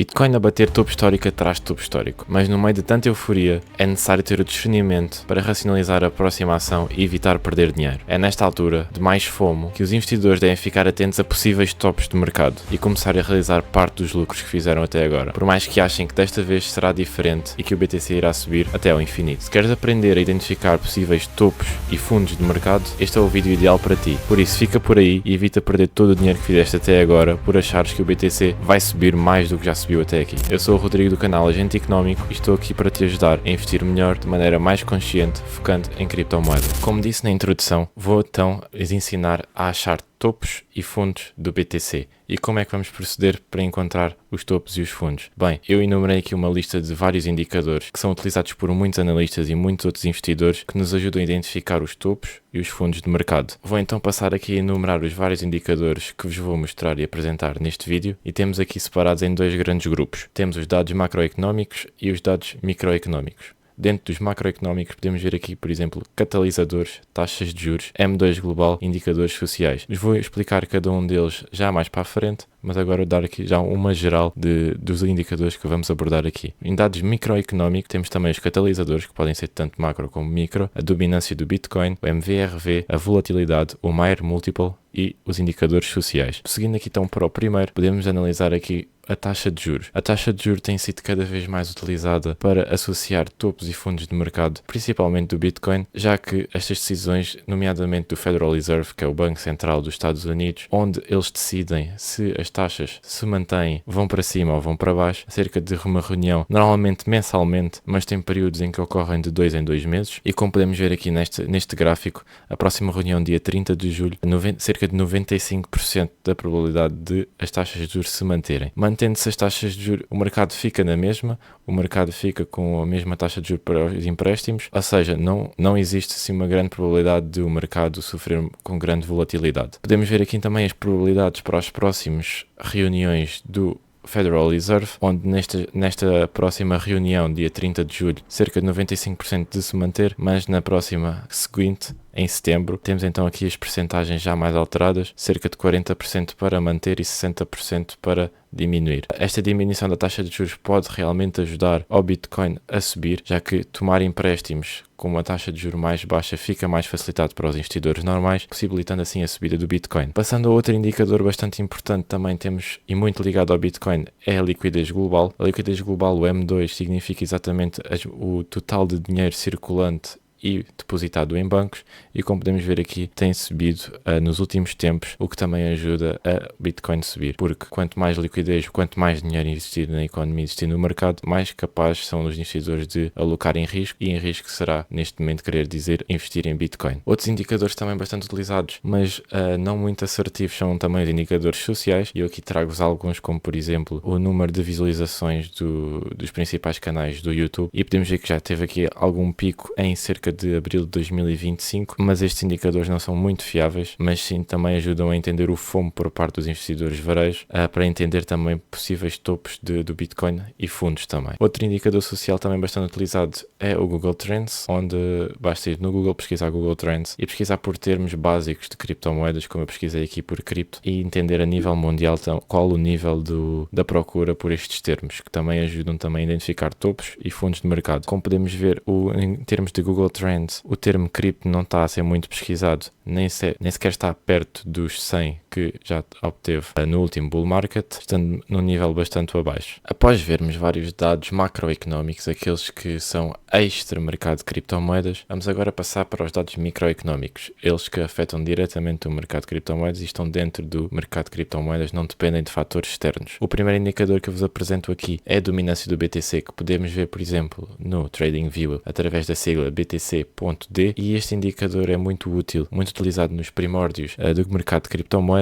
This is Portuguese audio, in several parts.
Bitcoin a bater topo histórico atrás de topo histórico, mas no meio de tanta euforia é necessário ter o discernimento para racionalizar a próxima ação e evitar perder dinheiro. É nesta altura, de mais FOMO, que os investidores devem ficar atentos a possíveis topos de mercado e começar a realizar parte dos lucros que fizeram até agora, por mais que achem que desta vez será diferente e que o BTC irá subir até ao infinito. Se queres aprender a identificar possíveis topos e fundos de mercado, este é o vídeo ideal para ti. Por isso, fica por aí e evita perder todo o dinheiro que fizeste até agora por achares que o BTC vai subir mais do que já subiu até aqui. Eu sou o Rodrigo do canal Agente Económico e estou aqui para te ajudar a investir melhor de maneira mais consciente, focando em criptomoeda. Como disse na introdução, vou então ensinar a achar topos e fundos do BTC. E como é que vamos proceder para encontrar os topos e os fundos? Bem, eu enumerei aqui uma lista de vários indicadores que são utilizados por muitos analistas e muitos outros investidores que nos ajudam a identificar os topos e os fundos de mercado. Vou então passar aqui a enumerar os vários indicadores que vos vou mostrar e apresentar neste vídeo e temos aqui separados em dois grandes grupos. Temos os dados macroeconómicos e os dados microeconómicos. Dentro dos macroeconómicos podemos ver aqui, por exemplo, catalisadores, taxas de juros, M2 global, indicadores sociais. Vos vou explicar cada um deles já mais para a frente, mas agora vou dar aqui já uma geral dos indicadores que vamos abordar aqui. Em dados microeconómicos temos também os catalisadores, que podem ser tanto macro como micro, a dominância do Bitcoin, o MVRV, a volatilidade, o Mayer Multiple e os indicadores sociais. Seguindo aqui então para o primeiro, podemos analisar aqui a taxa de juros. A taxa de juros tem sido cada vez mais utilizada para associar topos e fundos de mercado, principalmente do Bitcoin, já que estas decisões, nomeadamente do Federal Reserve, que é o Banco Central dos Estados Unidos, onde eles decidem se as taxas se mantêm, vão para cima ou vão para baixo, cerca de uma reunião, normalmente mensalmente, mas tem períodos em que ocorrem de 2 em 2 meses, e como podemos ver aqui neste gráfico, a próxima reunião dia 30 de julho, cerca de 95% da probabilidade de as taxas de juros se manterem. Mantendo-se as taxas de juros, o mercado fica na mesma, o mercado fica com a mesma taxa de juros para os empréstimos, ou seja, não existe assim uma grande probabilidade de o mercado sofrer com grande volatilidade. Podemos ver aqui também as probabilidades para as próximas reuniões do Federal Reserve, onde nesta próxima reunião, dia 30 de julho, cerca de 95% de se manter, mas na próxima seguinte, em setembro, temos então aqui as percentagens já mais alteradas, cerca de 40% para manter e 60% para diminuir. Esta diminuição da taxa de juros pode realmente ajudar ao Bitcoin a subir, já que tomar empréstimos com uma taxa de juros mais baixa fica mais facilitado para os investidores normais, possibilitando assim a subida do Bitcoin. Passando a outro indicador bastante importante também temos, e muito ligado ao Bitcoin, é a liquidez global. A liquidez global, o M2, significa exatamente o total de dinheiro circulante e depositado em bancos, e como podemos ver aqui tem subido nos últimos tempos, o que também ajuda a Bitcoin subir, porque quanto mais liquidez, quanto mais dinheiro investido na economia, investido no mercado, mais capazes são os investidores de alocar em risco, e em risco será neste momento querer dizer investir em Bitcoin. Outros indicadores também bastante utilizados, mas não muito assertivos, são também os indicadores sociais, e eu aqui trago-vos alguns, como por exemplo o número de visualizações dos principais canais do YouTube, e podemos ver que já teve aqui algum pico em cerca de abril de 2025, mas estes indicadores não são muito fiáveis, mas sim também ajudam a entender o FOMO por parte dos investidores varejos, para entender também possíveis topos do Bitcoin e fundos também. Outro indicador social também bastante utilizado é o Google Trends, onde basta ir no Google, pesquisar Google Trends e pesquisar por termos básicos de criptomoedas, como eu pesquisei aqui por cripto, e entender a nível mundial qual o nível da procura por estes termos, que também ajudam também a identificar topos e fundos de mercado. Como podemos ver, em termos de Google Trends, o termo cripto não está a ser muito pesquisado, nem sequer está perto dos 100 que já obteve no último bull market, estando num nível bastante abaixo. Após vermos vários dados macroeconómicos, aqueles que são extra mercado de criptomoedas, vamos agora passar para os dados microeconómicos, eles que afetam diretamente o mercado de criptomoedas e estão dentro do mercado de criptomoedas, não dependem de fatores externos. O primeiro indicador que eu vos apresento aqui é a dominância do BTC, que podemos ver, por exemplo, no TradingView, através da sigla BTC.D, e este indicador é muito útil, muito utilizado nos primórdios do mercado de criptomoedas,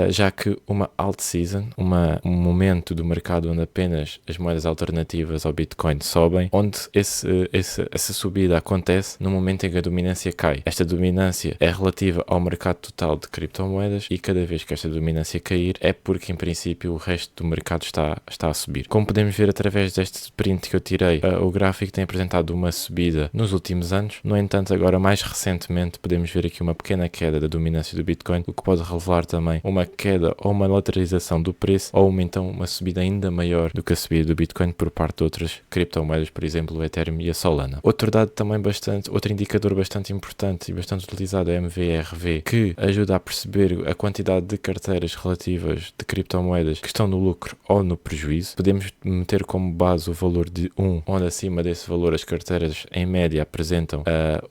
já que uma alt season, um momento do mercado onde apenas as moedas alternativas ao Bitcoin sobem, onde essa subida acontece no momento em que a dominância cai. Esta dominância é relativa ao mercado total de criptomoedas, e cada vez que esta dominância cair é porque em princípio o resto do mercado está a subir. Como podemos ver através deste print que eu tirei, o gráfico tem apresentado uma subida nos últimos anos, anos. No entanto, agora mais recentemente podemos ver aqui uma pequena queda da dominância do Bitcoin, o que pode revelar também uma queda ou uma lateralização do preço, ou então uma subida ainda maior do que a subida do Bitcoin por parte de outras criptomoedas, por exemplo o Ethereum e a Solana. Outro indicador bastante importante e bastante utilizado é a MVRV, que ajuda a perceber a quantidade de carteiras relativas de criptomoedas que estão no lucro ou no prejuízo. Podemos meter como base o valor de 1, onde acima desse valor as carteiras em média apresentam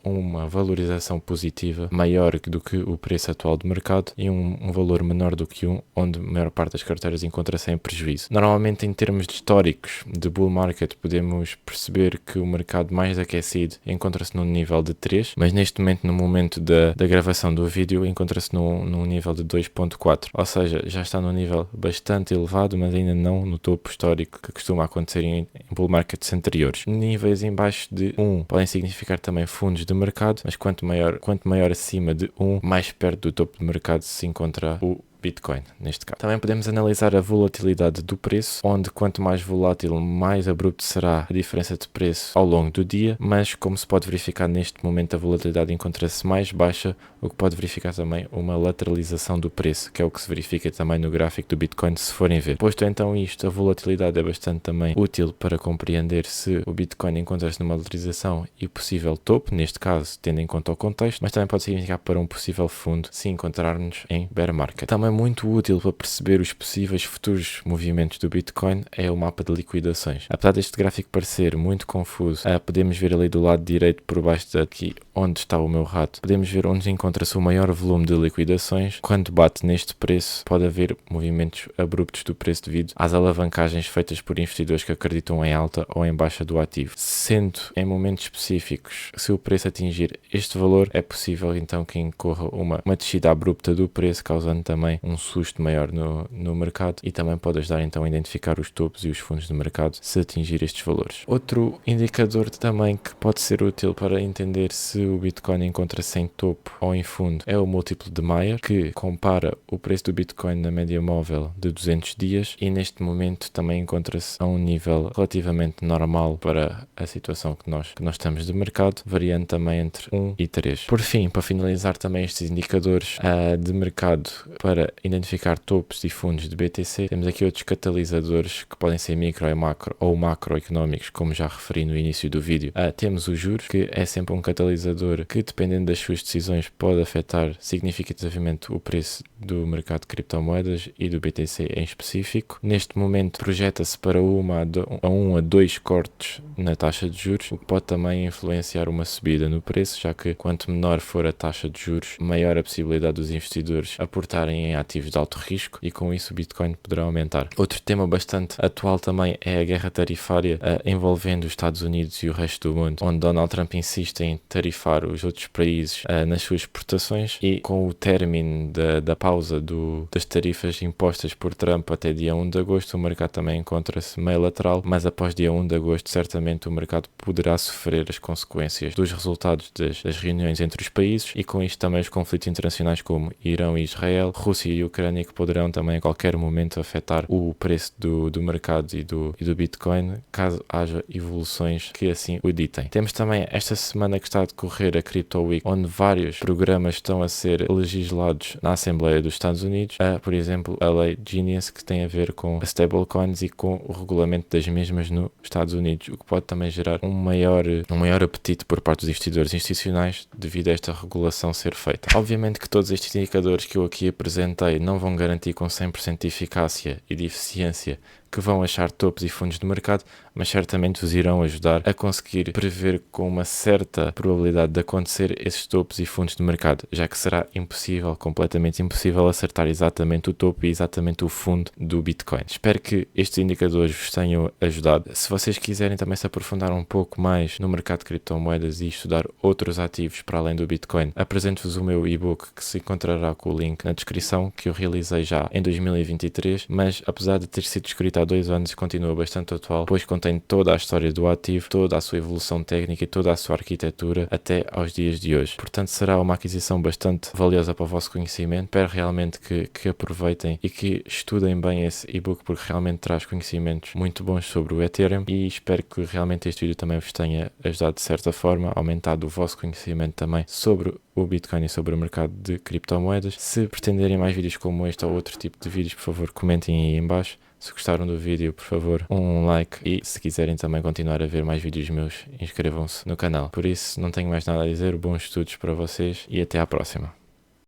uma valorização positiva maior do que o preço atual de mercado, e um valor menor do que 1, onde a maior parte das carteiras encontra-se em prejuízo. Normalmente, em termos históricos de bull market, podemos perceber que o mercado mais aquecido encontra-se num nível de 3, mas neste momento, no momento da gravação do vídeo, encontra-se num nível de 2.4, ou seja, já está num nível bastante elevado, mas ainda não no topo histórico que costuma acontecer em bull markets anteriores. Níveis em baixo de 1 podem significar também fundos de mercado, mas quanto maior acima de 1, mais perto do topo de mercado se encontra o Bitcoin, neste caso. Também podemos analisar a volatilidade do preço, onde quanto mais volátil, mais abrupto será a diferença de preço ao longo do dia, mas como se pode verificar neste momento, a volatilidade encontra-se mais baixa, o que pode verificar também uma lateralização do preço, que é o que se verifica também no gráfico do Bitcoin, se forem ver. Posto então isto, a volatilidade é bastante também útil para compreender se o Bitcoin encontra-se numa lateralização e possível topo, neste caso, tendo em conta o contexto, mas também pode significar para um possível fundo se encontrarmos em bear market. Também muito útil para perceber os possíveis futuros movimentos do Bitcoin é o mapa de liquidações. Apesar deste gráfico parecer muito confuso, podemos ver ali do lado direito, por baixo daqui onde está o meu rato, podemos ver onde encontra-se o maior volume de liquidações. Quando bate neste preço, pode haver movimentos abruptos do preço devido às alavancagens feitas por investidores que acreditam em alta ou em baixa do ativo. Sendo em momentos específicos, se o preço atingir este valor, é possível então que incorra uma descida abrupta do preço, causando também um susto maior no mercado, e também pode ajudar então a identificar os topos e os fundos de mercado se atingir estes valores. Outro indicador também que pode ser útil para entender se o Bitcoin encontra-se em topo ou em fundo é o múltiplo de Mayer, que compara o preço do Bitcoin na média móvel de 200 dias e neste momento também encontra-se a um nível relativamente normal para a situação que nós estamos de mercado, variando também entre 1 e 3. Por fim, para finalizar também estes indicadores de mercado para identificar topos e fundos de BTC, temos aqui outros catalisadores que podem ser micro e macro ou macroeconómicos, como já referi no início do vídeo. Temos os juros, que é sempre um catalisador que, dependendo das suas decisões, pode afetar significativamente o preço do mercado de criptomoedas e do BTC em específico. Neste momento projeta-se para 1 a 2 cortes na taxa de juros, o que pode também influenciar uma subida no preço, já que quanto menor for a taxa de juros, maior a possibilidade dos investidores aportarem em ativos de alto risco, e com isso o Bitcoin poderá aumentar. Outro tema bastante atual também é a guerra tarifária envolvendo os Estados Unidos e o resto do mundo, onde Donald Trump insiste em tarifar os outros países nas suas exportações, e com o término da pausa das tarifas impostas por Trump até dia 1 de agosto, o mercado também encontra-se meio lateral, mas após dia 1 de agosto certamente o mercado poderá sofrer as consequências dos resultados das reuniões entre os países, e com isto também os conflitos internacionais como Irão e Israel, Rússia e Ucrânia, que poderão também a qualquer momento afetar o preço do mercado e do Bitcoin, caso haja evoluções que assim o ditem. Temos também esta semana que está a decorrer a Crypto Week, onde vários programas estão a ser legislados na Assembleia dos Estados Unidos, por exemplo, a lei Genius, que tem a ver com as stablecoins e com o regulamento das mesmas nos Estados Unidos, o que pode também gerar um maior apetite por parte dos investidores institucionais devido a esta regulação ser feita. Obviamente que todos estes indicadores que eu aqui apresentei não vão garantir com 100% de eficácia e de eficiência que vão achar topos e fundos de mercado, mas certamente vos irão ajudar a conseguir prever com uma certa probabilidade de acontecer esses topos e fundos de mercado, já que será impossível, completamente impossível, acertar exatamente o topo e exatamente o fundo do Bitcoin. Espero que estes indicadores vos tenham ajudado. Se vocês quiserem também se aprofundar um pouco mais no mercado de criptomoedas e estudar outros ativos para além do Bitcoin, apresento-vos o meu e-book, que se encontrará com o link na descrição, que eu realizei já em 2023, mas apesar de ter sido escrito há há 2 anos e continua bastante atual, pois contém toda a história do ativo, toda a sua evolução técnica e toda a sua arquitetura até aos dias de hoje. Portanto, será uma aquisição bastante valiosa para o vosso conhecimento. Espero realmente que aproveitem e que estudem bem esse e-book, porque realmente traz conhecimentos muito bons sobre o Ethereum, e espero que realmente este vídeo também vos tenha ajudado de certa forma, aumentado o vosso conhecimento também sobre o Bitcoin e sobre o mercado de criptomoedas. Se pretenderem mais vídeos como este ou outro tipo de vídeos, por favor, comentem aí em baixo. Se gostaram do vídeo, por favor, um like, e se quiserem também continuar a ver mais vídeos meus, inscrevam-se no canal. Por isso, não tenho mais nada a dizer, bons estudos para vocês e até à próxima.